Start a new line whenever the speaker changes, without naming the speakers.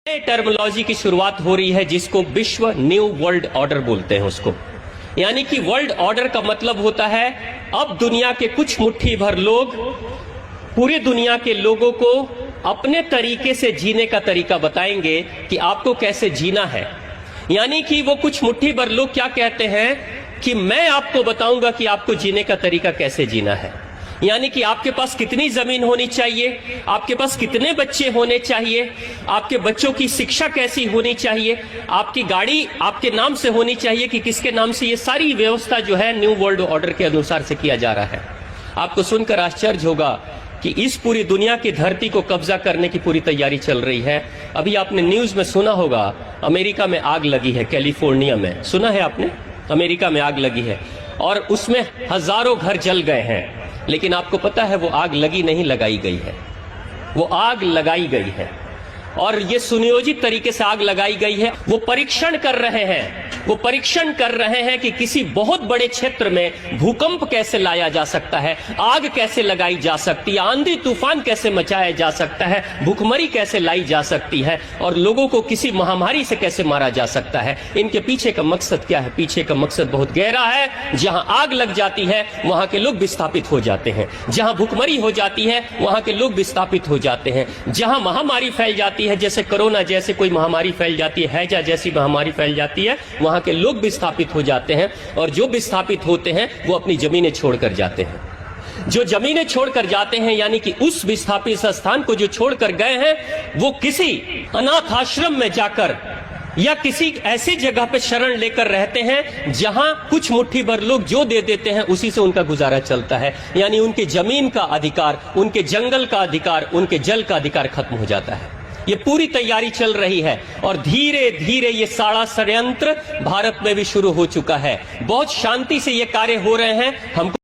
नए टर्मिनोलॉजी की शुरुआत हो रही है जिसको विश्व न्यू वर्ल्ड ऑर्डर बोलते हैं उसको। यानी कि वर्ल्ड ऑर्डर का मतलब होता है अब दुनिया के कुछ मुट्ठी भर लोग पूरी दुनिया के लोगों को अपने तरीके से जीने का तरीका बताएंगे कि आपको कैसे जीना है। यानी कि वो कुछ मुट्ठी भर लोग क्या कहते हैं कि मैं आपको बताऊंगा कि आपको जीने का तरीका कैसे जीना है। यानी कि आपके पास कितनी जमीन होनी चाहिए, आपके पास कितने बच्चे होने चाहिए, आपके बच्चों की शिक्षा कैसी होनी चाहिए, आपकी गाड़ी आपके नाम से होनी चाहिए कि किसके नाम से, ये सारी व्यवस्था जो है न्यू वर्ल्ड ऑर्डर के अनुसार से किया जा रहा है। आपको सुनकर आश्चर्य होगा कि इस पूरी दुनिया की धरती को कब्जा करने की पूरी तैयारी चल रही है। अभी आपने न्यूज में सुना होगा अमेरिका में आग लगी है, कैलिफोर्निया में, सुना है आपने? अमेरिका में आग लगी है और उसमें हजारों घर जल गए हैं। लेकिन आपको पता है वो आग लगी नहीं, लगाई गई है। वो आग लगाई गई है और ये सुनियोजित तरीके से आग लगाई गई है। वो परीक्षण कर रहे हैं, वो परीक्षण कर रहे हैं कि किसी बहुत बड़े क्षेत्र में भूकंप कैसे लाया जा सकता है, आग कैसे लगाई जा सकती है, आंधी तूफान कैसे मचाया जा सकता है, भूखमरी कैसे लाई जा सकती है और लोगों को किसी महामारी से कैसे मारा जा सकता है। इनके पीछे का मकसद क्या है? पीछे का मकसद बहुत गहरा है। जहां आग लग जाती है वहां के लोग विस्थापित हो जाते हैं, जहां भूखमरी हो जाती है वहां के लोग विस्थापित हो जाते हैं, जहां महामारी फैल जाती है, जैसे कोरोना जैसे कोई महामारी फैल जाती है, हैजा जैसी महामारी फैल जाती है, वहां के लोग विस्थापित हो जाते हैं। और जो विस्थापित होते हैं वो अपनी जमीनें छोड़कर जाते हैं। जो जमीनें छोड़कर जाते हैं यानी कि उस विस्थापित स्थान को जो छोड़कर गए हैं वो किसी अनाथ आश्रम में जाकर या किसी ऐसी जगह पे शरण लेकर रहते हैं जहां कुछ मुट्ठी भर लोग जो दे देते हैं उसी से उनका गुजारा चलता है। यानी उनके जमीन का अधिकार, उनके जंगल का अधिकार, उनके जल का अधिकार खत्म हो जाता है। ये पूरी तैयारी चल रही है और धीरे धीरे ये सारा षड्यंत्र भारत में भी शुरू हो चुका है। बहुत शांति से ये कार्य हो रहे हैं। हमको